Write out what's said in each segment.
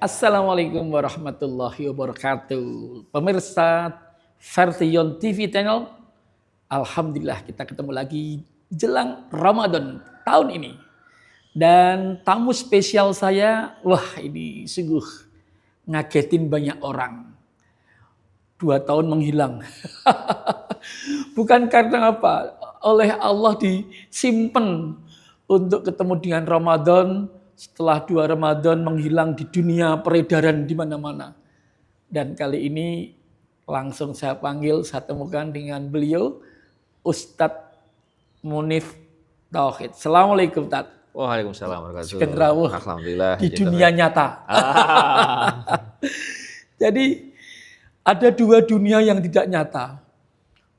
Assalamualaikum warahmatullahi wabarakatuh. Pemirsa Vertion TV Channel, alhamdulillah kita ketemu lagi jelang Ramadan tahun ini. Dan tamu spesial saya, wah ini sungguh ngagetin banyak orang. 2 tahun menghilang. Bukan karena apa, oleh Allah disimpan untuk ketemu dengan Ramadan. Setelah 2 Ramadan menghilang di dunia peredaran di mana-mana. Dan kali ini langsung saya panggil, saya temukan dengan beliau, Ustadz Munif Tauhid. Assalamualaikum, Tad. Waalaikumsalam warahmatullahi Sugeng rawuh Alhamdulillah. di dunia nyata. Jadi ada 2 dunia yang tidak nyata.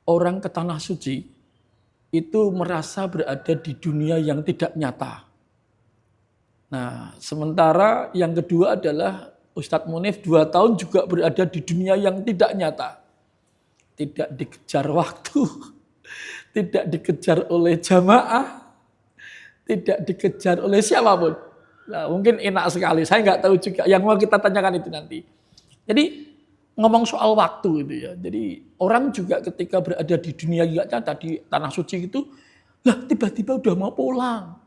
Orang ke tanah suci itu merasa berada di dunia yang tidak nyata. Nah, sementara yang kedua adalah Ustadz Munif 2 tahun juga berada di dunia yang tidak nyata. Tidak dikejar waktu, tidak dikejar oleh jamaah, tidak dikejar oleh siapapun. Nah, mungkin enak sekali, saya nggak tahu juga, yang mau kita tanyakan itu nanti. Jadi ngomong soal waktu itu ya, jadi orang juga ketika berada di dunia yang nyata, di tanah suci itu, lah tiba-tiba udah mau pulang.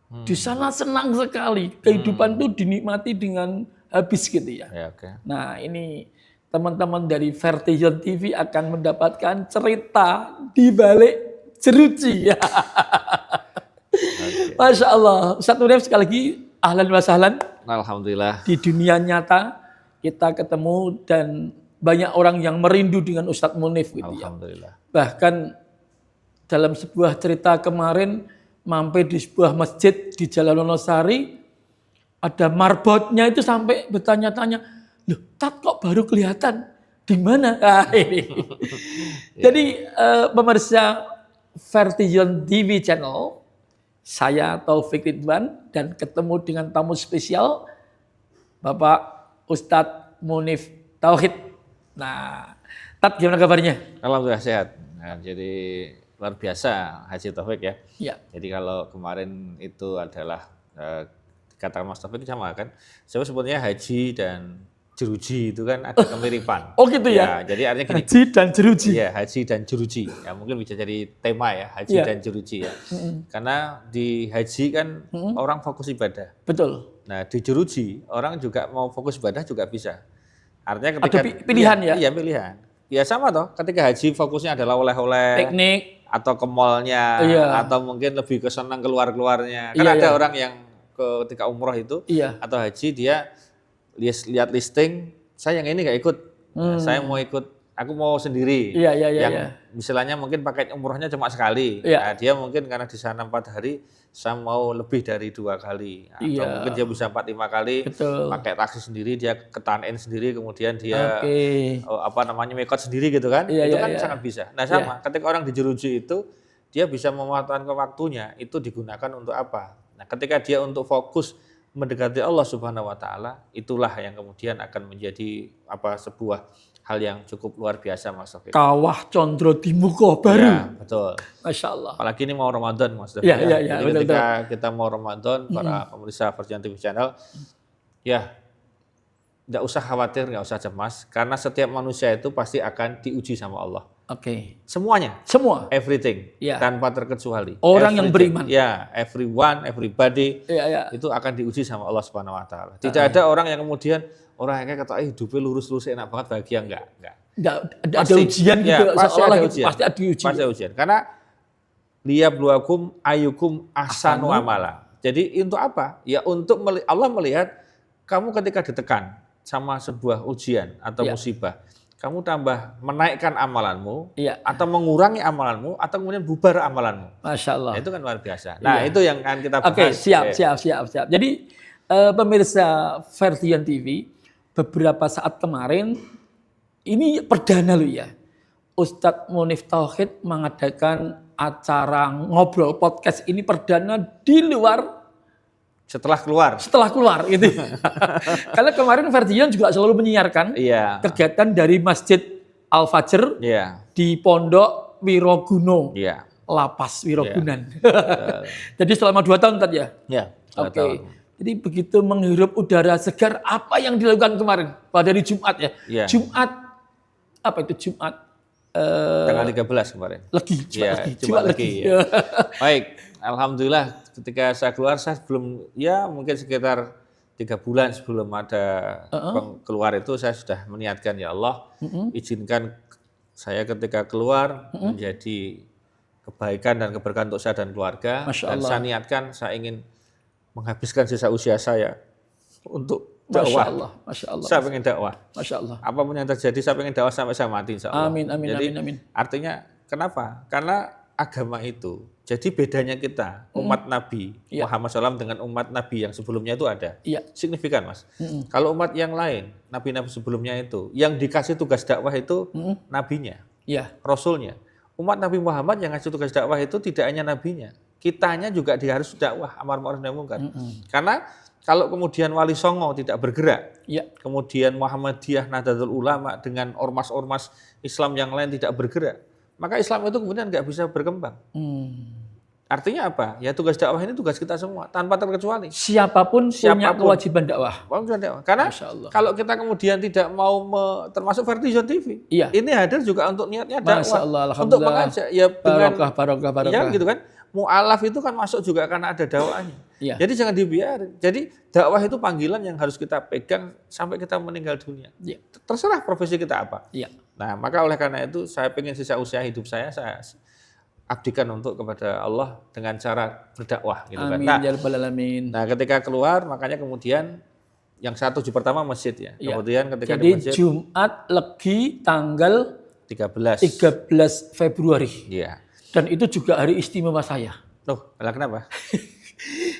Di sana senang sekali, kehidupan itu dinikmati dengan habis gitu ya. Okay. Nah ini teman-teman dari Vertion TV akan mendapatkan cerita di balik jeruji. Okay. Masya Allah, Ustadz Munif sekali lagi ahlan wa sahlan. Alhamdulillah. Di dunia nyata kita ketemu dan banyak orang yang merindu dengan Ustadz Munif gitu ya. Alhamdulillah. Bahkan dalam sebuah cerita kemarin, mampir di sebuah masjid di Jalan Wonosari, ada marbotnya itu sampai bertanya-tanya, loh Tat kok baru kelihatan di mana? Nah, ini. Jadi pemirsa Vertion TV Channel, saya Taufik Ridwan dan ketemu dengan tamu spesial Bapak Ustadz Munif Tauhid. Nah, Tat gimana kabarnya? Alhamdulillah sehat. Nah, jadi luar biasa Haji Taufik ya. Ya. Jadi kalau kemarin itu adalah kata Mas Taufik itu sama kan. Saya sebutnya haji dan jeruji itu kan ada kemiripan. Oh gitu ya. Jadi artinya gini. Haji dan jeruji. Iya, haji dan jeruji. Ya mungkin bisa jadi tema ya, haji dan jeruji ya. Karena di haji kan orang fokus ibadah. Betul. Nah, di jeruji orang juga mau fokus ibadah juga bisa. Artinya ketika ada pilihan ya? Iya, pilihan. Ya sama toh, ketika haji fokusnya adalah oleh-oleh, teknik atau ke mallnya, atau mungkin lebih ke senang keluar-keluarnya. Kan ada orang yang ketika umroh itu atau haji dia lihat listing, saya yang ini nggak ikut, saya mau ikut, aku mau sendiri. Yang misalnya mungkin paket umrohnya cuma sekali, nah, dia mungkin karena di sana 4 hari, saya mau lebih dari 2 kali, atau mungkin dia bisa 4-5 kali. Betul. Pakai taksi sendiri, dia ke Tanin sendiri, kemudian dia mekot sendiri gitu kan, itu kan sangat bisa. Nah sama, ketika orang di jeruji itu, dia bisa memanfaatkan waktunya, itu digunakan untuk apa? Nah ketika dia untuk fokus mendekati Allah Subhanahu Wa Taala, itulah yang kemudian akan menjadi sebuah hal yang cukup luar biasa, Mas Taufik. Kawah condro di muka baru. Ya, betul. Masya Allah. Apalagi ini mau Ramadan, Mas Taufik. Jadi ketika kita mau Ramadan, para pemirsa Vertion TV Channel, ya nggak usah khawatir, nggak usah cemas, karena setiap manusia itu pasti akan diuji sama Allah. Oke. Semuanya. Semua. Everything. Tanpa terkecuali. Orang yang beriman. Ya, everyone, everybody. Itu akan diuji sama Allah Subhanahu Wa Taala. Tidak ada orang yang kemudian orang yang kata hidupnya lurus-lurus enak banget, bahagia enggak. Ada ujian gitu. Pasti ada ujian. Pasti ada ujian. Pasti ada ujian. Karena liyabluwakum ayyukum ahsanu amala. Jadi untuk apa? Ya untuk Allah melihat kamu ketika ditekan sama sebuah ujian atau musibah, kamu tambah menaikkan amalanmu, atau mengurangi amalanmu, atau kemudian bubar amalanmu. Masya Allah. Nah, itu kan luar biasa. Nah itu yang akan kita bahas. Oke, siap. Jadi pemirsa Vertion TV, beberapa saat kemarin, ini perdana loh ya, Ustadz Munif Tauhid mengadakan acara ngobrol podcast ini perdana di luar. Setelah keluar gitu. Karena kemarin Vertion juga selalu menyiarkan kegiatan dari Masjid Al-Fajr di Pondok Wiroguno. Lapas Wirogunan. Jadi selama 2 tahun tadi ya? Iya. Oke. Jadi begitu menghirup udara segar, apa yang dilakukan kemarin pada hari Jumat ya? Ya. Jumat apa itu Jumat? Tanggal 13 kemarin. Jumat legi. Ya. Baik, alhamdulillah ketika saya keluar saya belum mungkin sekitar 3 bulan sebelum ada keluar itu saya sudah meniatkan ya Allah izinkan saya ketika keluar menjadi kebaikan dan keberkahan untuk saya dan keluarga. Dan saya niatkan saya ingin menghabiskan sisa usia saya untuk dakwah. Masya Allah. Saya pengen dakwah. Masya Allah. Apapun yang terjadi saya pengen dakwah sampai saya mati insya Allah. Amin. Jadi artinya kenapa? Karena agama itu. Jadi bedanya kita umat Nabi Muhammad SAW dengan umat Nabi yang sebelumnya itu ada. Signifikan Mas. Kalau umat yang lain, Nabi-Nabi sebelumnya itu, yang dikasih tugas dakwah itu nabinya, rasulnya. Umat Nabi Muhammad yang ngasih tugas dakwah itu tidak hanya nabinya, kitanya juga harus dakwah amar ma'ruf nahi munkar. Karena kalau kemudian Wali Songo tidak bergerak, kemudian Muhammadiyah, Nahdlatul Ulama dengan ormas-ormas Islam yang lain tidak bergerak, maka Islam itu kemudian nggak bisa berkembang. Artinya apa? Ya tugas dakwah ini tugas kita semua, tanpa terkecuali. Siapapun punya kewajiban dakwah. Karena kalau kita kemudian tidak mau termasuk Vertizon TV, ini hadir juga untuk niatnya dakwah, untuk mengajak. Ya dengan barokah. Ya gitu kan. Mu'alaf itu kan masuk juga karena ada dakwahnya. Jadi jangan dibiarin. Jadi dakwah itu panggilan yang harus kita pegang sampai kita meninggal dunia. Terserah profesi kita apa. Nah, maka oleh karena itu saya ingin sisa usia hidup saya abdikan untuk kepada Allah dengan cara berdakwah gitu kan. Nah, ketika keluar makanya kemudian yang saya tuju pertama masjid ya. Kemudian ketika di masjid, Jumat Legi tanggal 13 Februari. Iya. Dan itu juga hari istimewa saya. Loh, kenapa?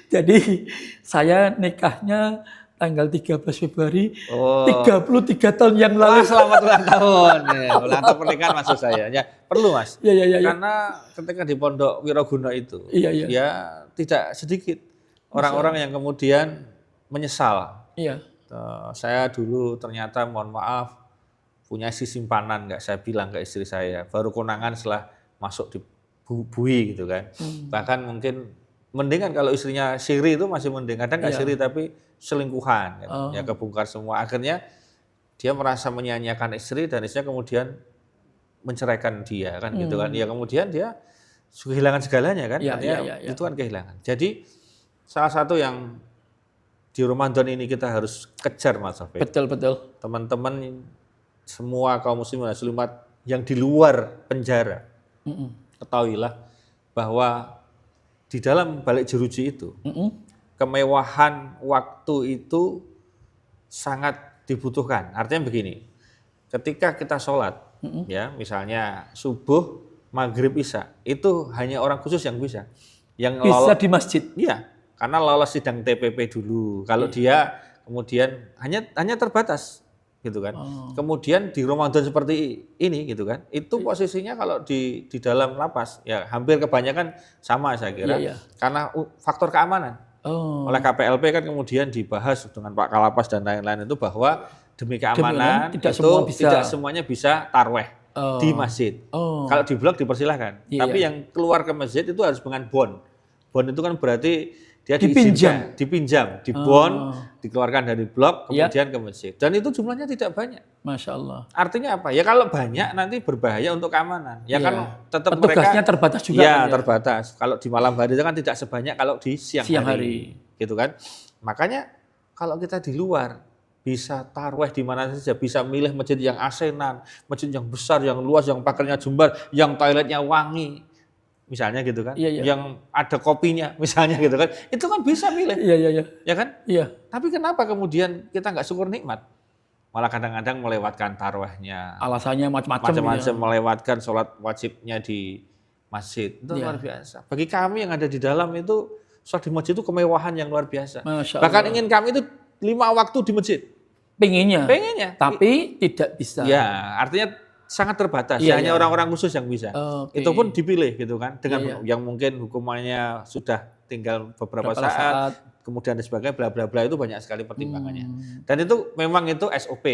Jadi saya nikahnya tanggal 13 Februari 33 tahun yang lalu. Selamat ulang tahun. Ulang tahun pernikahan maksud saya. Ya, perlu Mas. Karena ketika di Pondok Wiroguna itu ya tidak sedikit orang-orang yang kemudian menyesal. Saya dulu ternyata mohon maaf punya isi simpanan, nggak saya bilang ke istri saya. Baru konangan setelah masuk di bui gitu kan. Bahkan mungkin mendingan kalau istrinya siri itu masih mending. Kadang nggak siri tapi selingkuhan kan. Ya kebongkar semua. Akhirnya dia merasa menyanyiakan istri dan istrinya kemudian menceraikan dia kan gitu kan. Ya kemudian dia kehilangan segalanya kan. Itu kan kehilangan. Jadi salah satu yang di Ramadan ini kita harus kejar Mas Sofyan. Betul. Teman-teman semua kaum muslimin dan muslimat yang di luar penjara. Ketahuilah bahwa di dalam balik jeruji itu kemewahan waktu itu sangat dibutuhkan. Artinya begini, ketika kita sholat, ya misalnya subuh, maghrib, isya, itu hanya orang khusus yang bisa. Yang bisa di masjid. Iya, karena lolos sidang TPP dulu. Kalau dia kemudian hanya terbatas. Gitu kan. Kemudian di Ramadan seperti ini gitu kan. Itu posisinya kalau di dalam lapas ya hampir kebanyakan sama saya kira. Karena faktor keamanan. Oleh KPLP kan kemudian dibahas dengan Pak Kalapas dan lain-lain itu bahwa demi keamanan tidak semuanya bisa tarweh di masjid. Kalau di blok dipersilahkan. Tapi yang keluar ke masjid itu harus dengan bond. Bond itu kan berarti dia dipinjam, dibond, dikeluarkan dari blok, kemudian ke masjid. Dan itu jumlahnya tidak banyak. Masya Allah. Artinya apa? Ya kalau banyak nanti berbahaya untuk keamanan. Ya kan tetap petugasnya mereka terbatas juga. Ya terbatas. Kalau di malam hari itu kan tidak sebanyak kalau di siang hari. Gitu kan. Makanya kalau kita di luar bisa tarweh di mana saja, bisa milih masjid yang asenan, masjid yang besar, yang luas, yang pagarnya jembar, yang toiletnya wangi. Misalnya gitu kan, yang ada kopinya misalnya gitu kan, itu kan bisa milih, ya kan? Tapi kenapa kemudian kita nggak syukur nikmat? Malah kadang-kadang melewatkan tarawihnya. Alasannya macam-macam. Melewatkan sholat wajibnya di masjid, itu luar biasa. Bagi kami yang ada di dalam itu, sholat di masjid itu kemewahan yang luar biasa. Bahkan ingin kami itu 5 waktu di masjid. Pengennya. Tapi tidak bisa. Ya, artinya sangat terbatas, hanya orang-orang khusus yang bisa. Itu pun dipilih gitu kan, dengan yang mungkin hukumannya sudah tinggal beberapa saat, kemudian dan sebagainya, bla bla bla, itu banyak sekali pertimbangannya. Dan itu memang itu SOP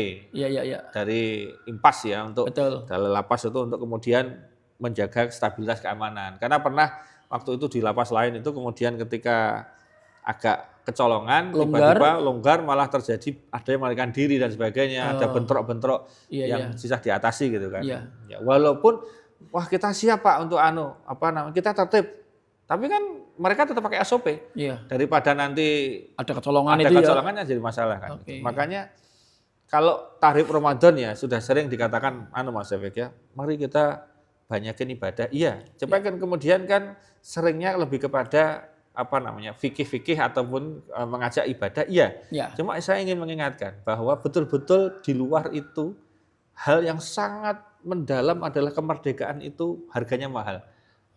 dari Impas ya, untuk dalam lapas itu untuk kemudian menjaga stabilitas keamanan. Karena pernah waktu itu di lapas lain itu kemudian ketika agak kecolongan, tiba-tiba longgar malah terjadi ada yang melarikan diri dan sebagainya, ada bentrok-bentrok yang susah diatasi gitu kan. Ya, walaupun wah kita siap Pak untuk kita tertib, tapi kan mereka tetap pakai SOP. Daripada nanti ada kecolongan kecolongannya jadi masalah kan. Gitu. Makanya kalau tarif Ramadan ya sudah sering dikatakan Mas Efek ya, mari kita banyakin ibadah. Iya, coba kan kemudian kan seringnya lebih kepada fikih-fikih ataupun mengajak ibadah, iya. Cuma saya ingin mengingatkan bahwa betul-betul di luar itu hal yang sangat mendalam adalah kemerdekaan itu harganya mahal.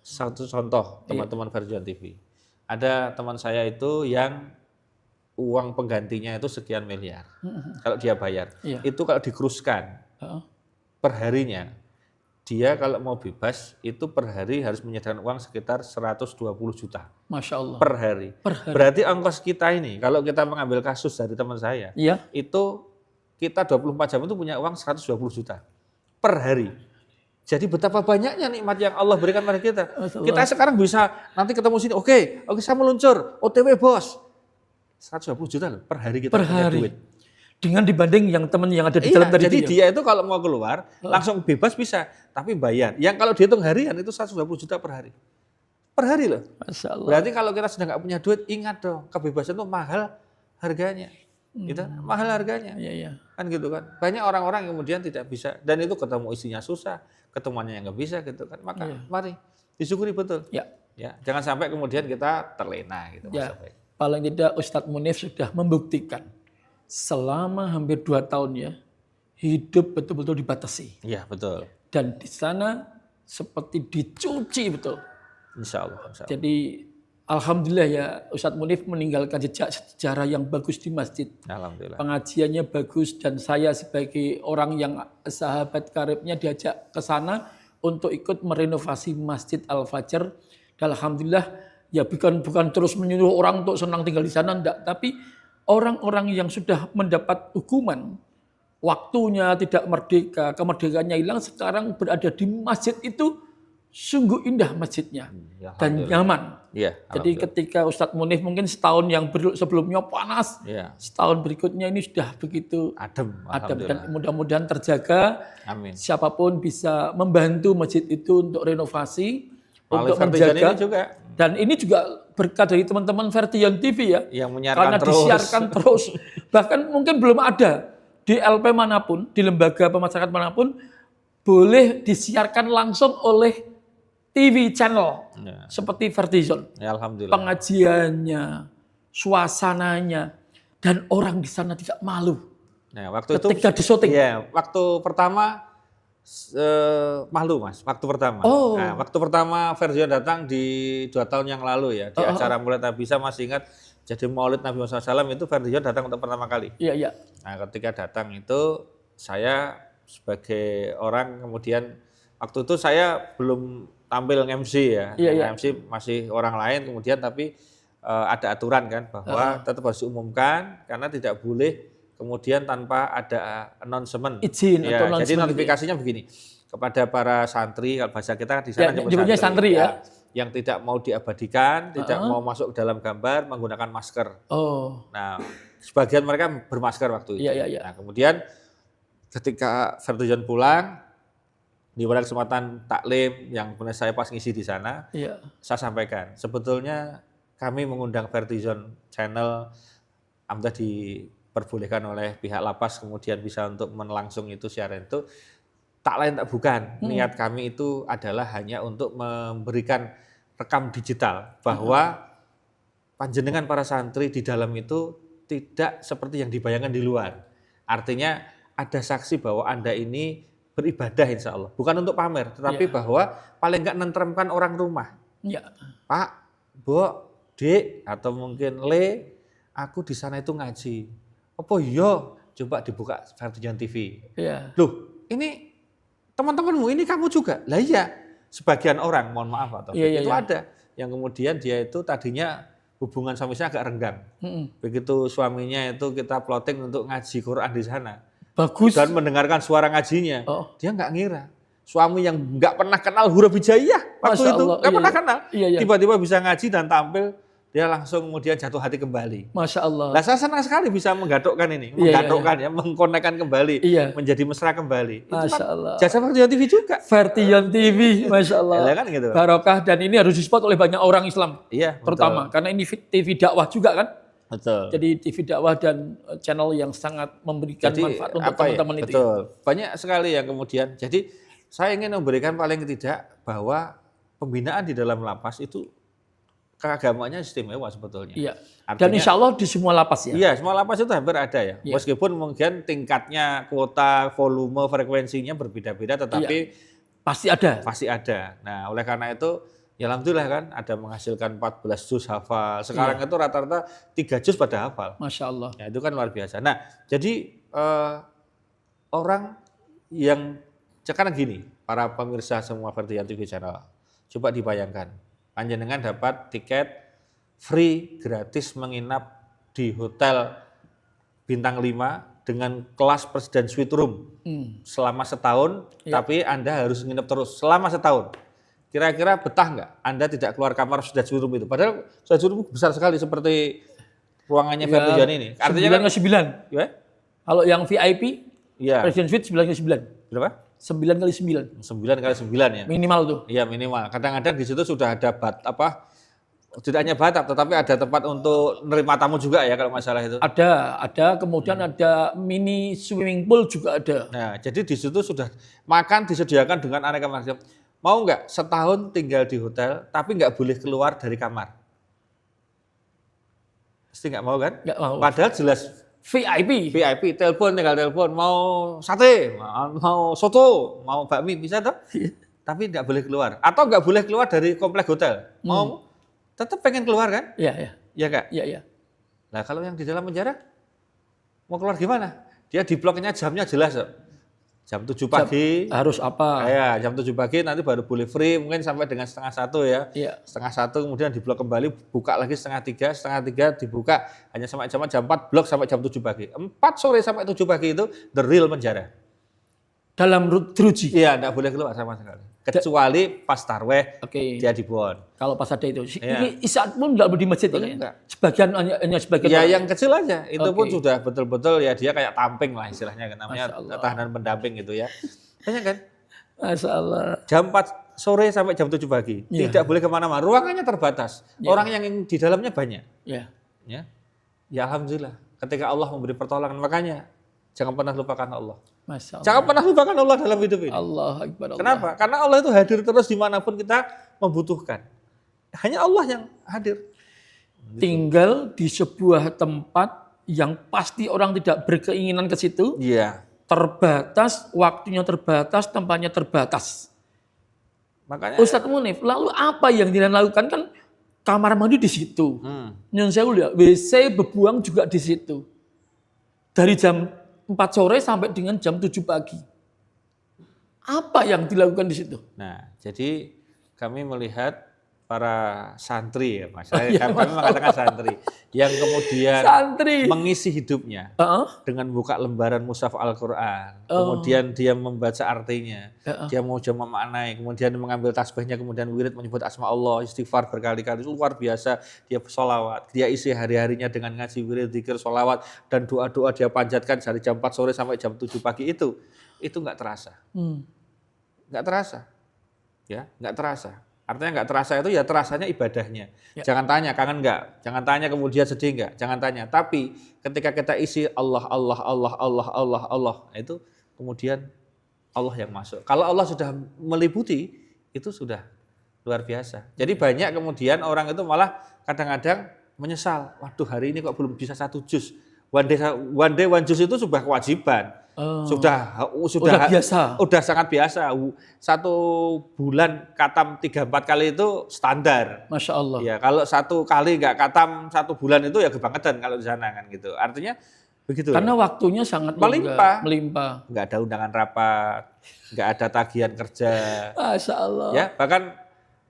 Satu contoh teman-teman Ferdinand TV, ada teman saya itu yang uang penggantinya itu sekian miliar. Kalau dia bayar, itu kalau dikuruskan per harinya. Dia kalau mau bebas itu per hari harus menyediakan uang sekitar 120 juta. Masya Allah. Per hari. Berarti ongkos kita ini, kalau kita mengambil kasus dari teman saya, itu kita 24 jam itu punya uang 120 juta per hari. Jadi betapa banyaknya nikmat yang Allah berikan pada kita. Kita sekarang bisa nanti ketemu sini, oke, saya meluncur, OTW bos. 120 juta loh, per hari kita punya duit. Dengan dibanding yang teman yang ada di dalam tadi. Jadi dia itu kalau mau keluar langsung bebas bisa, tapi bayar. Yang kalau dihitung harian itu 120 juta per hari. Per hari loh. Masya Allah. Berarti kalau kita sudah nggak punya duit, ingat dong, kebebasan itu mahal harganya. Gitu, mahal harganya. Kan gitu kan. Banyak orang-orang yang kemudian tidak bisa, dan itu ketemu isinya susah, ketemuannya yang nggak bisa gitu kan. Maka mari disyukuri betul. Ya, jangan sampai kemudian kita terlena gitu. Paling tidak Ustadz Munif sudah membuktikan selama hampir 2 tahun ya, hidup betul-betul dibatasi. Iya, betul. Dan di sana seperti dicuci betul. Insya Allah. Jadi alhamdulillah ya, Ustadz Munif meninggalkan jejak sejarah yang bagus di masjid. Alhamdulillah. Pengajiannya bagus, dan saya sebagai orang yang sahabat karibnya diajak ke sana untuk ikut merenovasi Masjid Al-Fajr. Dan alhamdulillah ya, bukan terus menyuruh orang untuk senang tinggal di sana, enggak, tapi orang-orang yang sudah mendapat hukuman, waktunya tidak merdeka, kemerdekaannya hilang, sekarang berada di masjid itu sungguh indah masjidnya dan nyaman. Jadi ketika Ustadz Munif mungkin setahun yang sebelumnya panas, setahun berikutnya ini sudah begitu adem dan mudah-mudahan terjaga. Amin. Siapapun bisa membantu masjid itu untuk renovasi, untuk menjaga. Dan ini juga berkat dari teman-teman Ferdinand TV ya, yang menyiarkan karena disiarkan terus. Bahkan mungkin belum ada di LP manapun, di lembaga pemasarakatan manapun, boleh disiarkan langsung oleh TV channel seperti Ferdinand. Alhamdulillah. Pengajiannya, suasananya, dan orang di sana tidak malu. Ketika disyuting. Waktu pertama malu Mas, waktu pertama. Waktu pertama Ferdinand datang di 2 tahun yang lalu ya, di acara Maulid Nabi, saya masih ingat, jadi Maulid Nabi Muhammad SAW itu Ferdinand datang untuk pertama kali. Nah, ketika datang itu saya sebagai orang, kemudian waktu itu saya belum tampil MC ya, MC masih orang lain, kemudian tapi ada aturan kan bahwa tetap harus diumumkan karena tidak boleh kemudian tanpa ada announcement, izin atau announcement. Jadi notifikasinya begini kepada para santri, kalau bahasa kita di sana nyebutnya santri ya, yang tidak mau diabadikan, tidak mau masuk ke dalam gambar, menggunakan masker. Nah, sebagian mereka bermasker waktu itu. Nah, kemudian ketika Ferdinand pulang, di pada kesempatan taklim yang benar saya pas ngisi di sana, saya sampaikan sebetulnya kami mengundang Ferdinand Channel, alhamdulillah diperbolehkan oleh pihak lapas kemudian bisa untuk melangsung itu siaran itu, tak lain tak bukan, niat kami itu adalah hanya untuk memberikan rekam digital bahwa panjenengan para santri di dalam itu tidak seperti yang dibayangkan di luar. Artinya ada saksi bahwa Anda ini beribadah insya Allah, bukan untuk pamer, tetapi bahwa paling enggak nentremkan orang rumah. Pak, Bu, Dek, atau mungkin Le, aku di sana itu ngaji. Apa iya? Coba dibuka Ferdinand TV. Loh, ini teman-temanmu, ini kamu juga? Lah iya, sebagian orang, mohon maaf atau itu ada yang kemudian dia itu tadinya hubungan suaminya agak renggang. Begitu suaminya itu kita plotting untuk ngaji Quran di sana. Bagus. Dan mendengarkan suara ngajinya, dia nggak ngira. Suami yang nggak pernah kenal huruf hijaiyah waktu itu, nggak pernah kenal. Tiba-tiba bisa ngaji dan tampil dia langsung kemudian jatuh hati kembali. Masya Allah. Nah, saya senang sekali bisa menggadokkan ini, mengkonekkan kembali, menjadi mesra kembali. Masya Allah. Jasa Vertion TV juga. Vertion TV, Masya Allah. Ya, kan gitu. Barokah, dan ini harus di-support oleh banyak orang Islam. Iya, terutama karena ini TV dakwah juga kan. Betul. Jadi TV dakwah dan channel yang sangat memberikan manfaat untuk teman-teman itu. Betul. Banyak sekali yang kemudian. Jadi saya ingin memberikan paling tidak bahwa pembinaan di dalam lapas itu keagamaannya istimewa sebetulnya. Iya. Artinya, dan insya Allah di semua lapas ya. Iya, semua lapas itu hampir ada ya. Iya. Meskipun mungkin tingkatnya, kuota, volume, frekuensinya berbeda-beda, tetapi pasti ada. Pasti ada. Nah, oleh karena itu, ya alhamdulillah kan ada menghasilkan 14 juz hafal. Sekarang itu rata-rata 3 juz pada hafal. Masya Allah. Ya, itu kan luar biasa. Nah, jadi orang yang sekarang gini, para pemirsa semua Vertion TV channel, coba dibayangkan, panjenengan dapat tiket free gratis menginap di hotel bintang 5 dengan kelas presiden suite room selama setahun, tapi Anda harus nginep terus selama setahun. Kira-kira betah nggak Anda tidak keluar kamar presiden suite room itu? Padahal presiden suite room besar sekali seperti ruangannya Vertion ini. Artinya 9 ke 9. Kalau yang VIP, presiden suite 9 ke 9. Berapa? 9 kali 9. 9 kali 9 ya. Minimal tuh. Iya, minimal. Kadang-kadang di situ sudah ada tidak hanya batap, tetapi ada tempat untuk menerima tamu juga ya kalau masalah itu. Ada. Kemudian ada mini swimming pool juga ada. Nah, jadi di situ sudah makan disediakan dengan aneka macam. Mau nggak setahun tinggal di hotel, tapi nggak boleh keluar dari kamar? Pasti nggak mau kan? Nggak mau. Padahal jelas VIP, tinggal telepon, mau sate, mau soto, mau bakmi, bisa toh? Tapi nggak boleh keluar. Atau nggak boleh keluar dari komplek hotel. Mau tetap pengen keluar kan? Iya. Iya Kak? Iya. Nah kalau yang di dalam penjara, mau keluar gimana? Dia di bloknya jamnya jelas kok. Jam 7 pagi. Harus apa? Ya, jam 7 pagi nanti baru boleh free, mungkin sampai dengan 12:30 ya. Iya. 12:30 kemudian di blok kembali, buka lagi 2:30 dibuka, hanya sampai jam 4, blok sampai jam 7 pagi. 4 sore sampai 7 pagi itu the real penjara. Dalam teruji? Iya, enggak boleh keluar sama sekali. Kecuali pas tarweh, dia dibon. Kalau pas ada itu. Ini isaat pun enggak di masjid ya? Sebagian hanya sebagian. Ya yang kecil aja. Itu pun sudah betul-betul ya dia kayak tamping lah istilahnya. Namanya tahanan pendamping gitu ya. Banyak kan? Masya Allah. Jam 4 sore sampai jam 7 pagi. Tidak boleh kemana-mana. Ruangannya terbatas. Orang yang di dalamnya banyak. Ya alhamdulillah. Ketika Allah memberi pertolongan. Makanya jangan pernah lupakan Allah. Jangan pernah lupakan Allah dalam hidup ini. Allah Akbar. Kenapa? Karena Allah itu hadir terus dimanapun kita membutuhkan. Hanya Allah yang hadir. Tinggal di sebuah tempat yang pasti orang tidak berkeinginan ke situ. Iya. Terbatas, waktunya terbatas, tempatnya terbatas. Makanya Ustadz Munif, lalu apa yang dia lakukan? Kan kamar mandi di situ. Nyun sewu ya, WC berbuang juga di situ. Dari jam 4 sore sampai dengan jam 7 pagi. Apa yang dilakukan di situ? Nah, jadi kami melihat para santri ya Mas. Kami mengatakan santri yang kemudian mengisi hidupnya dengan buka lembaran mushaf Al-Qur'an. Kemudian dia membaca artinya. Dia mau coba memaknai, kemudian mengambil tasbihnya, kemudian wirid menyebut asma Allah, istighfar berkali-kali. Luar biasa. Dia sholawat. Dia isi hari-harinya dengan ngaji wirid, zikir, sholawat dan doa-doa dia panjatkan dari jam 4 sore sampai jam 7 pagi itu enggak terasa. Enggak terasa. Ya, enggak terasa. Artinya nggak terasa itu ya terasanya ibadahnya. Jangan tanya kangen nggak, jangan tanya kemudian sedih nggak, jangan tanya. Tapi ketika kita isi Allah, itu kemudian Allah yang masuk. Kalau Allah sudah meliputi, itu sudah luar biasa. Jadi banyak kemudian orang itu malah kadang-kadang menyesal. Waduh hari ini kok belum bisa 1 juz. One day one juz itu sudah kewajiban. Sudah biasa. Udah sangat biasa. 1 bulan katam 3-4 kali itu standar. Masya Allah. Ya, kalau 1 kali nggak katam 1 bulan itu ya kebangetan kalau di sana kan gitu. Artinya begitu. Karena waktunya sangat melimpah. Nggak ada undangan rapat, nggak ada tagihan kerja. Masya Allah. Ya, bahkan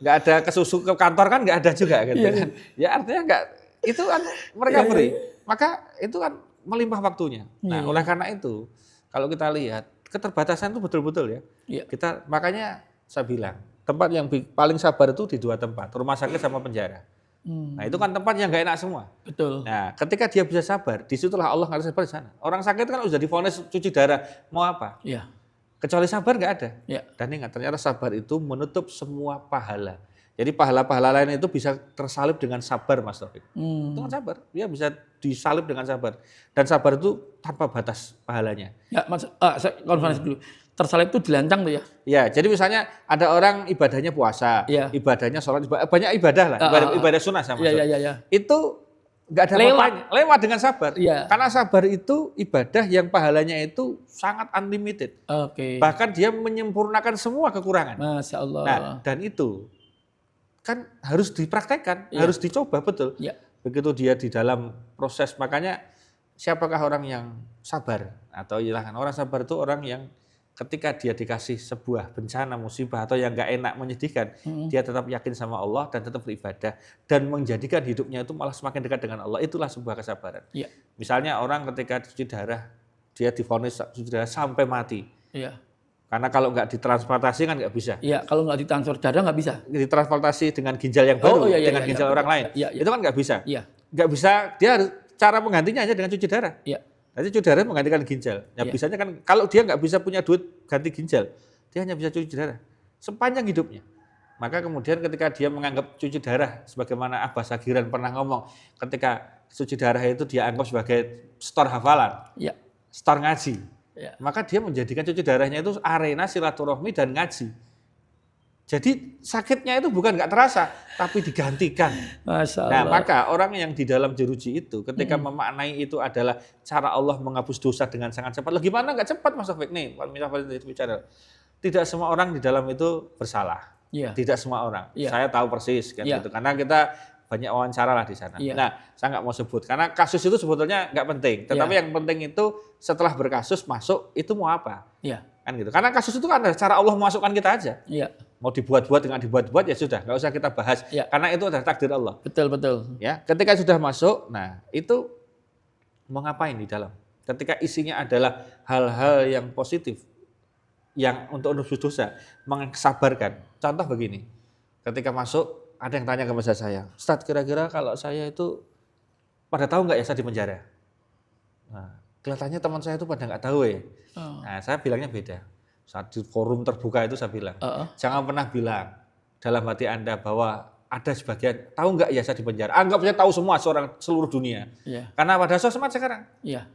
nggak ada kesusu ke kantor kan nggak ada juga gitu kan. Ya artinya nggak, itu kan mereka beri. Maka itu kan melimpah waktunya. Nah, oleh karena itu kalau kita lihat keterbatasan itu betul-betul ya. Kita makanya saya bilang tempat yang paling sabar itu di 2 tempat, rumah sakit sama penjara. Nah itu kan tempat yang nggak enak semua. Betul. Nah ketika dia bisa sabar, disitulah Allah nggak sabar di sana. Orang sakit kan sudah divonis cuci darah, mau apa? Iya. Kecuali sabar nggak ada. Ya. Dan ingat ternyata sabar itu menutup semua pahala. Jadi pahala-pahala lain itu bisa tersalib dengan sabar, Mas Taufik. Dengan sabar, dia bisa disalib dengan sabar. Dan sabar itu tanpa batas pahalanya. Ya, Mas, saya konfirmasi dulu. Tersalib itu dilancang tuh ya? Ya, jadi misalnya ada orang ibadahnya puasa, ibadahnya sholat, banyak ibadah lah, ibadah sunnah sama. Ya. Itu nggak ada apa-apanya, lewat dengan sabar. Ya. Karena sabar itu ibadah yang pahalanya itu sangat unlimited. Bahkan dia menyempurnakan semua kekurangan. Masya Allah. Nah, dan itu kan harus dipraktekkan, harus dicoba betul. Ya. Begitu dia di dalam proses, makanya siapakah orang yang sabar? Atau orang sabar itu orang yang ketika dia dikasih sebuah bencana, musibah atau yang nggak enak, menyedihkan, dia tetap yakin sama Allah dan tetap beribadah dan menjadikan hidupnya itu malah semakin dekat dengan Allah. Itulah sebuah kesabaran. Ya. Misalnya orang ketika cuci darah, dia divonis cuci darah sampai mati. Iya. Karena kalau nggak ditransportasi kan nggak bisa. Iya, kalau nggak ditransfer darah nggak bisa. Ditransportasi dengan ginjal yang baru, dengan ginjal orang lain, itu kan nggak bisa. Iya. Nggak bisa, dia harus cara penggantinya aja dengan cuci darah. Iya. Nanti cuci darah menggantikan ginjal. Ya bisanya kan, kalau dia nggak bisa punya duit ganti ginjal, dia hanya bisa cuci darah sepanjang hidupnya. Maka kemudian ketika dia menganggap cuci darah, sebagaimana Abbas Sagiran pernah ngomong, ketika cuci darah itu dia anggap sebagai stor hafalan, stor ngaji. Maka dia menjadikan cuci darahnya itu arena silaturahmi dan ngaji. Jadi sakitnya itu bukan nggak terasa, tapi digantikan. Masya Allah. Nah, maka orang yang di dalam jeruji itu, ketika memaknai itu adalah cara Allah menghapus dosa dengan sangat cepat. Loh, gimana nggak cepat, Mas Taufik? Nih, bicara. Tidak semua orang di dalam itu bersalah. Tidak semua orang. Saya tahu persis kan gitu. Karena kita banyak wawancara lah di sana. Nah, saya nggak mau sebut karena kasus itu sebetulnya nggak penting. Tetapi yang penting itu setelah berkasus masuk itu mau apa? Kan gitu. Karena kasus itu kan ada cara Allah memasukkan kita aja. Mau dibuat-buat dengan dibuat-buat ya sudah, nggak usah kita bahas. Karena itu adalah takdir Allah. Betul. Ya, ketika sudah masuk, nah itu mau ngapain di dalam? Ketika isinya adalah hal-hal yang positif, yang untuk menebus dosa, mensabarkan. Contoh begini, ketika masuk ada yang tanya ke saya, Ustadz kira-kira kalau saya itu pada tahu nggak ya saya di penjara? Nah, kelihatannya teman saya itu pada nggak tahu ya. Nah, saya bilangnya beda. Saat di forum terbuka itu saya bilang, jangan pernah bilang dalam hati Anda bahwa ada sebagian tahu nggak ya saya di penjara. Anggap saya tahu semua seluruh dunia. Karena pada sosmed sekarang,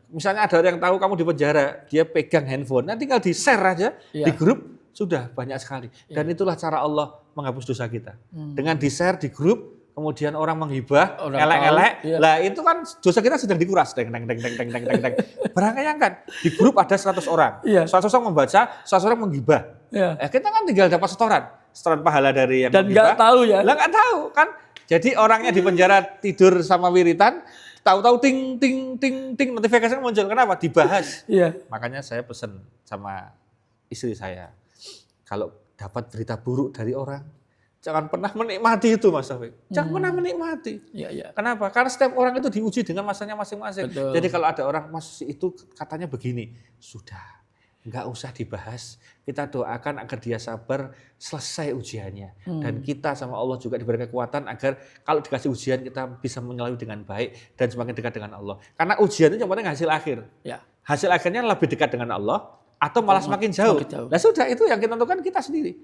misalnya ada orang yang tahu kamu di penjara, dia pegang handphone, nanti tinggal di share aja di grup. Sudah banyak sekali. Dan itulah cara Allah menghapus dosa kita. Dengan di-share di grup, kemudian orang menghibah, elek-elek. Lah itu kan dosa kita sedang dikuras. Deng. Bayangkan, di grup ada 100 orang. 100 orang membaca, 100 orang menghibah. Kita kan tinggal dapat setoran pahala dari yang dan menghibah. Dan nggak tahu ya. Lah nggak tahu kan. Jadi orangnya di penjara tidur sama wiritan, tahu-tahu ting notifikasi muncul. Kenapa? Dibahas. Makanya saya pesan sama istri saya. Kalau dapat berita buruk dari orang, jangan pernah menikmati itu, Mas Taufik. Jangan pernah menikmati. Kenapa? Karena setiap orang itu diuji dengan masanya masing-masing. Jadi kalau ada orang, Mas itu katanya begini, sudah, nggak usah dibahas. Kita doakan agar dia sabar, selesai ujiannya. Dan kita sama Allah juga diberi kekuatan agar kalau dikasih ujian kita bisa melalui dengan baik dan semakin dekat dengan Allah. Karena ujian itu yang penting hasil akhir. Hasil akhirnya lebih dekat dengan Allah, atau malah semakin jauh. Nah sudah, itu yang kita tentukan kita sendiri.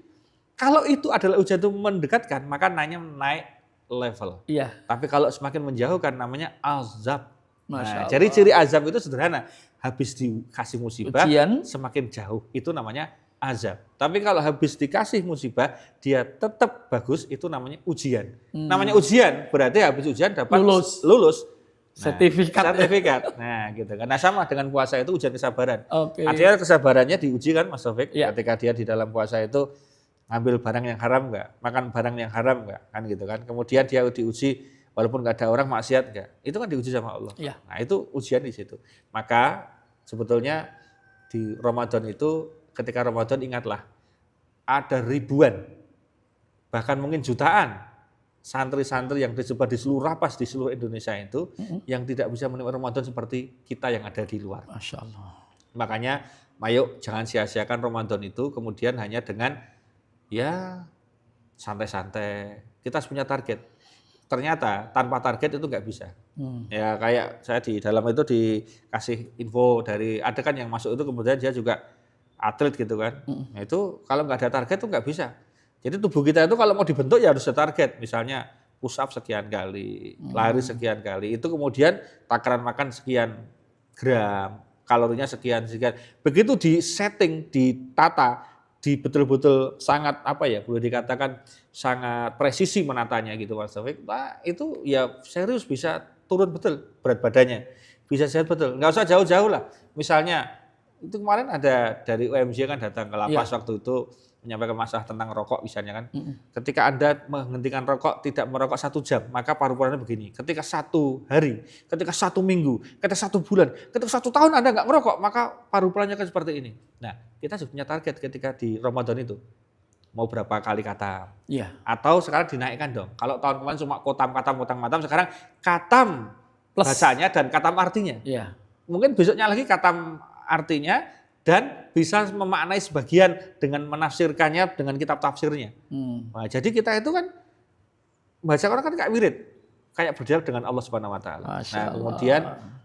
Kalau itu adalah ujian itu mendekatkan, maka naik level. Tapi kalau semakin menjauhkan namanya azab. Nah, jadi ciri azab itu sederhana. Habis dikasih musibah, semakin jauh. Itu namanya azab. Tapi kalau habis dikasih musibah, dia tetap bagus, itu namanya ujian. Namanya ujian, berarti habis ujian dapat lulus. Sertifikat. Nah, gitu kan. Nah, sama dengan puasa itu ujian kesabaran. Artinya kesabarannya diuji kan, Mas Taufik. Ketika dia di dalam puasa itu ngambil barang yang haram enggak, makan barang yang haram enggak, kan gitu kan. Kemudian dia diuji walaupun enggak ada orang maksiat enggak. Itu kan diuji sama Allah. Nah, itu ujian di situ. Maka sebetulnya di Ramadan itu, ketika Ramadan ingatlah ada ribuan bahkan mungkin jutaan santri-santri yang tersebar di seluruh lapas di seluruh Indonesia itu yang tidak bisa menikmati Ramadan seperti kita yang ada di luar. Masya Allah. Makanya, ayo jangan sia-siakan Ramadan itu kemudian hanya dengan ya santai-santai. Kita harus punya target. ternyata tanpa target itu nggak bisa. Ya kayak saya di dalam itu dikasih info dari, ada kan yang masuk itu kemudian dia juga atlet gitu kan. Nah itu kalau nggak ada target itu nggak bisa. Jadi tubuh kita itu kalau mau dibentuk ya harus ada target. Misalnya push up sekian kali, lari sekian kali. Itu kemudian takaran makan sekian gram, kalorinya sekian. Begitu di setting, ditata, betul-betul sangat boleh dikatakan sangat presisi menatanya gitu Mas Taufik. Nah, itu ya serius bisa turun betul berat badannya. Bisa sehat betul. Nggak usah jauh-jauh lah. Misalnya itu kemarin ada dari UMJ kan datang ke lapas waktu itu menyampaikan masalah tentang rokok misalnya kan. Ketika Anda menghentikan rokok tidak merokok 1 jam, maka paru-parunya begini. Ketika 1 hari, ketika 1 minggu, ketika 1 bulan, ketika 1 tahun Anda nggak merokok, maka paru-parunya kan seperti ini. Nah, kita sudah punya target ketika di Ramadan itu. Mau berapa kali katam. Iya. Atau sekarang dinaikkan dong. Kalau tahun kemarin cuma kotam, sekarang katam plus bahasanya dan katam artinya. Iya. Mungkin besoknya lagi katam artinya, dan bisa memaknai sebagian dengan menafsirkannya dengan kitab tafsirnya. Nah, jadi kita itu kan baca Quran kan kayak wirid, kayak berdialog dengan Allah Subhanahu Wa Taala. Nah, kemudian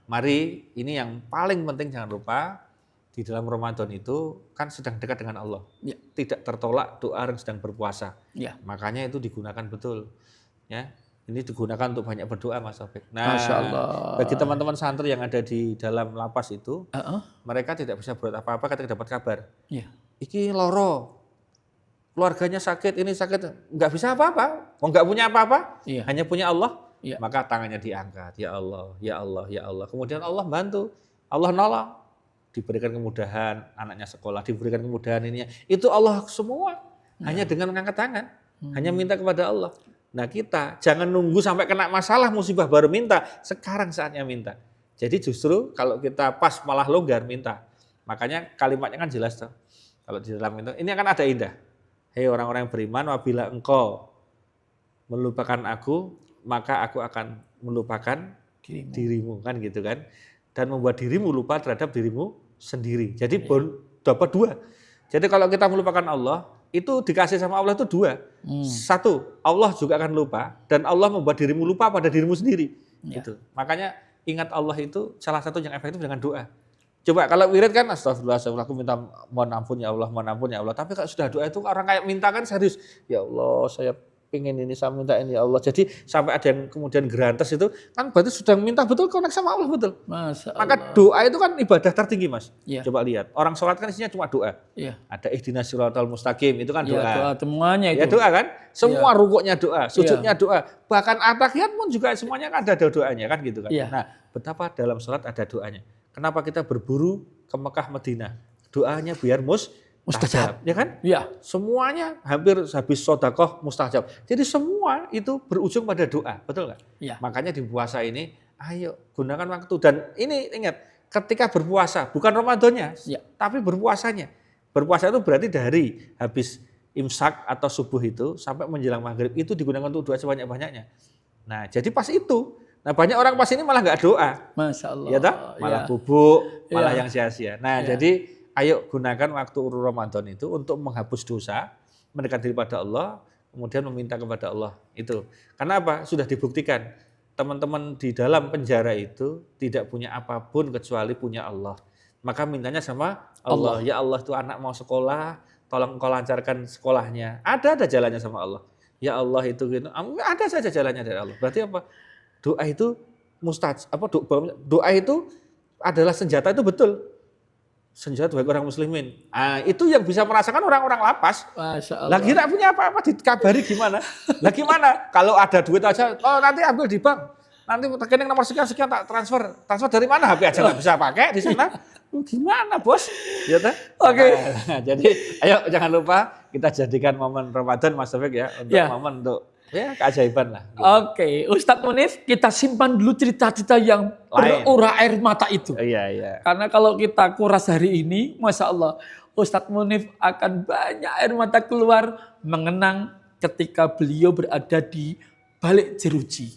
mari ini yang paling penting jangan lupa di dalam Ramadan itu kan sedang dekat dengan Allah, tidak tertolak doa yang sedang berpuasa. Makanya itu digunakan betul, ya. Ini digunakan untuk banyak berdoa Mas Taufik. Nah, bagi teman-teman santri yang ada di dalam lapas itu, mereka tidak bisa berbuat apa-apa ketika dapat kabar. Iki loro, keluarganya sakit, ini sakit, nggak bisa apa-apa. Nggak punya apa-apa, hanya punya Allah. Maka tangannya diangkat, ya Allah, ya Allah, ya Allah. Kemudian Allah bantu, Allah nolong, diberikan kemudahan, anaknya sekolah, diberikan kemudahan ininya. Itu Allah semua, hanya dengan mengangkat tangan, hanya minta kepada Allah. Nah kita jangan nunggu sampai kena masalah musibah baru minta, sekarang saatnya minta. Jadi justru kalau kita pas malah longgar minta. Makanya kalimatnya kan jelas tuh. Kalau di dalam itu, ini akan ada indah. Hei orang-orang yang beriman, apabila engkau melupakan aku, maka aku akan melupakan dirimu kan gitu kan. Dan membuat dirimu lupa terhadap dirimu sendiri. Jadi dapat 2. Jadi kalau kita melupakan Allah, itu dikasih sama Allah itu 2. 1, Allah juga akan lupa, dan Allah membuat dirimu lupa pada dirimu sendiri. Gitu. Makanya ingat Allah itu salah satu yang efektif dengan doa. Coba kalau wirid kan astagfirullah, aku minta mohon ampun ya Allah, mohon ampun ya Allah. Tapi kalau sudah doa itu orang kayak minta kan serius. Ya Allah, saya pengen ini, saya minta ini ya Allah. Jadi sampai ada yang kemudian gerantes itu kan berarti sudah minta betul konek sama Allah betul. Maka doa itu kan ibadah tertinggi Mas. Coba lihat, orang sholat kan isinya cuma doa. Ada ihdinas siratal mustaqim, itu kan doa. Doa semuanya itu. Ya doa kan, semua rukuknya doa, sujudnya doa. Bahkan at-tahiyat pun juga semuanya kan ada doanya kan gitu kan. Nah betapa dalam sholat ada doanya. Kenapa kita berburu ke Mekah Madinah? Doanya biar mustajab, ya kan? Semuanya hampir habis sedekah mustajab. Jadi semua itu berujung pada doa, betul nggak? Makanya di puasa ini, ayo gunakan waktu. Dan ini ingat, ketika berpuasa, bukan Ramadannya, tapi berpuasanya. Berpuasa itu berarti dari habis imsak atau subuh itu sampai menjelang maghrib itu digunakan untuk doa sebanyak-banyaknya. Nah, jadi pas itu. Nah banyak orang pas ini malah nggak doa. Masya Allah. Ya toh? Malah bubuk, malah yang sia-sia. Nah jadi ayo gunakan waktu Ramadan itu untuk menghapus dosa, mendekat diri pada Allah, kemudian meminta kepada Allah. Itu. Karena apa? Sudah dibuktikan. Teman-teman di dalam penjara itu tidak punya apapun kecuali punya Allah. Maka mintanya sama Allah. Ya Allah itu anak mau sekolah, tolong engkau lancarkan sekolahnya. Ada jalannya sama Allah. Ya Allah itu gitu. Ada saja jalannya dari Allah. Berarti apa? Doa itu doa itu adalah senjata, itu betul. Senjata bagi orang muslimin. Itu yang bisa merasakan orang-orang lapas. Lagi tidak punya apa-apa, dikabari gimana? Lagi mana? Kalau ada duit aja, nanti ambil di bank. Nanti rekening nomor sekian tak transfer. Transfer dari mana? HP aja nggak bisa pakai di sana. Gimana bos? Ya kan? Oke. Jadi ayo jangan lupa kita jadikan momen Ramadan Mas Taufik ya, untuk momen untuk keajaiban lah. Gitu. Oke, Ustadz Munif, kita simpan dulu cerita-cerita yang berurai air mata itu. Iya. Karena kalau kita kuras hari ini, Masya Allah, Ustadz Munif akan banyak air mata keluar mengenang ketika beliau berada di balik jeruji.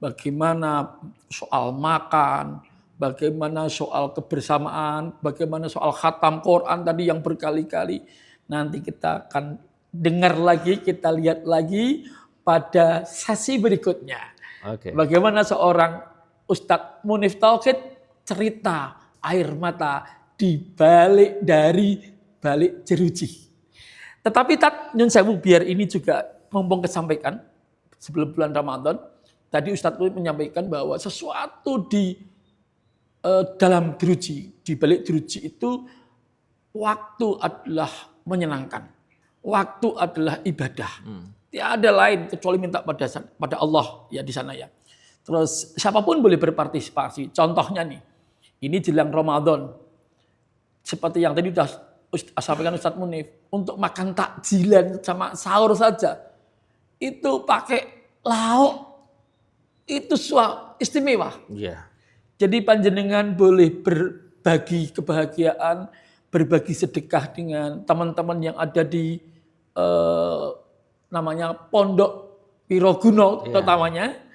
Bagaimana soal makan, bagaimana soal kebersamaan, bagaimana soal khatam Quran tadi yang berkali-kali. Nanti kita akan dengar lagi, kita lihat lagi pada sesi berikutnya. Bagaimana seorang Ustadz Munif Tauhid cerita air mata di balik jeruji. Tetapi Nyun Sewu, biar ini juga mumpung kesampaikan sebelum bulan Ramadan, tadi Ustadz Munif menyampaikan bahwa sesuatu di dalam jeruji, di balik jeruji itu waktu adalah menyenangkan. Waktu adalah ibadah. Tiada lain kecuali minta pada Allah ya di sana ya. Terus siapapun boleh berpartisipasi. Contohnya nih, ini jelang Ramadan. Seperti yang tadi sudah sampaikan Ustadz Munif, untuk makan takjilan sama sahur saja itu pakai lauk itu istimewa. Iya. Jadi panjenengan boleh berbagi kebahagiaan, berbagi sedekah dengan teman-teman yang ada di namanya Pondok Wiroguno utamanya.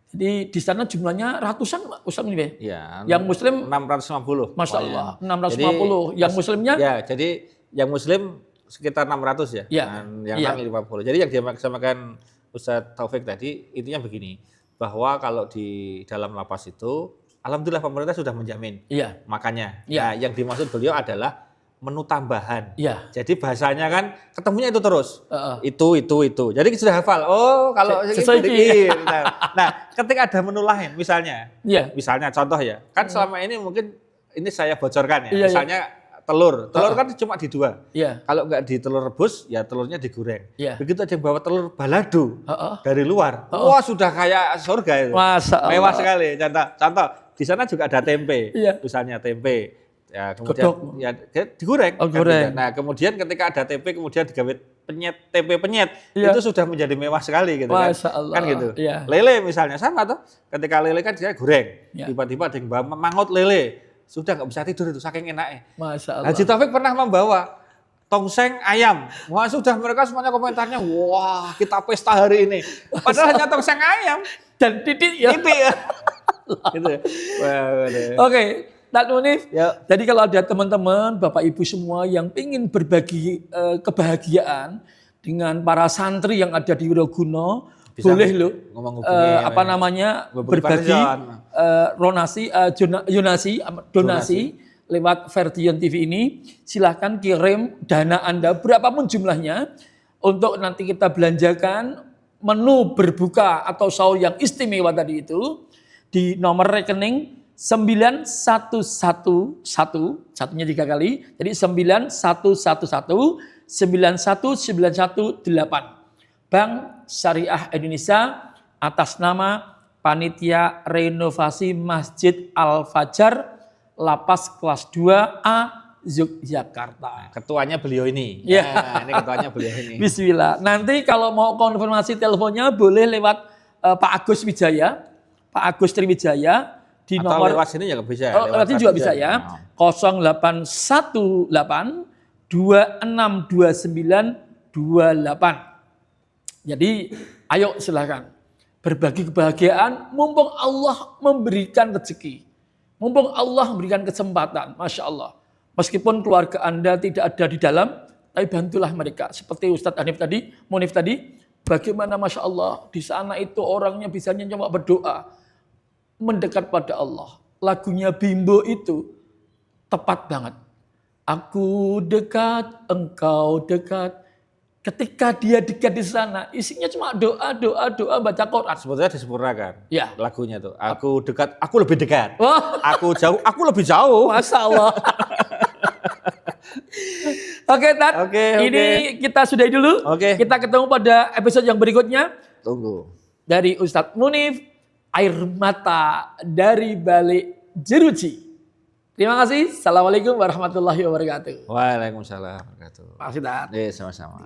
Jadi di sana jumlahnya ratusan Ustaz Munif. Ya, yang Muslim 650. Masya Allah, 650. Yang Muslimnya? Ya, jadi yang Muslim sekitar 600 ya. Dan yang 650. Jadi yang dimaksudkan Ustaz Taufik tadi intinya begini, bahwa kalau di dalam lapas itu alhamdulillah pemerintah sudah menjamin makannya. Nah, yang dimaksud beliau adalah menu tambahan. Jadi bahasanya kan ketemunya itu terus. Itu. Jadi sudah hafal. Oh, kalau sedikit. Nah, ketika ada menu lain misalnya. Misalnya contoh ya. Kan selama ini mungkin ini saya bocorkan ya. Misalnya telur. Telur kan cuma di dua. Kalau nggak di telur rebus, ya telurnya digoreng. Begitu ada yang bawa telur balado dari luar. Wah, sudah kayak surga itu. Mewah sekali. Contoh, di sana juga ada tempe. Misalnya tempe. Ya, kemudian ya digoreng. Kan. Nah, kemudian ketika ada tempe kemudian digawe tempe penyet, itu sudah menjadi mewah sekali gitu kan. Kan gitu. Lele misalnya sama tuh. Ketika lele kan dia goreng. Tiba-tiba ada yang bawa mangut lele. Sudah nggak bisa tidur itu saking enaknya. Masya Allah. Haji Taufik pernah membawa tongseng ayam. Wah, sudah mereka semuanya komentarnya, wah, kita pesta hari ini. Padahal hanya tongseng ayam dan titik ya. Gitu ya. Oke. Ustadz Munif, jadi kalau ada teman-teman, Bapak Ibu semua yang ingin berbagi kebahagiaan dengan para santri yang ada di Wiroguno, boleh loh berbagi donasi lewat Ferdian TV ini. Silahkan kirim dana Anda berapapun jumlahnya untuk nanti kita belanjakan menu berbuka atau sahur yang istimewa tadi itu di nomor rekening 9111, satunya 3 kali, jadi 9111 91918. Bank Syariah Indonesia atas nama Panitia Renovasi Masjid Al-Fajar Lapas Kelas 2A Yogyakarta. Ketuanya beliau ini. Nah, ini ketuanya beliau ini. Bismillah. Nanti kalau mau konfirmasi teleponnya boleh lewat Pak Agus Wijaya, Pak Agus Triwijaya. Di atau nomor lewat sini juga bisa. Lewat sini juga bisa ya. 0818 262928. Jadi ayo silakan berbagi kebahagiaan. Mumpung Allah memberikan rezeki, mumpung Allah memberikan kesempatan, Masya Allah. Meskipun keluarga Anda tidak ada di dalam, tapi bantulah mereka. Seperti Ustadz Munif tadi, bagaimana Masya Allah di sana itu orangnya bisa nyoba berdoa, mendekat pada Allah. Lagunya Bimbo itu tepat banget. Aku dekat, engkau dekat. Ketika dia dekat di sana, isinya cuma doa, baca Quran. Sebetulnya disempurnakan. Ya. Lagunya tuh. Aku dekat, aku lebih dekat. Aku jauh, aku lebih jauh. Masya Allah. Oke, Tat. Ini kita sudahi dulu. Kita ketemu pada episode yang berikutnya. Tunggu. Dari Ustadz Munif, air mata dari balik jeruji. Terima kasih. Assalamualaikum warahmatullahi wabarakatuh. Waalaikumsalam warahmatullahi wabarakatuh. Makasih, Tat. Sama-sama.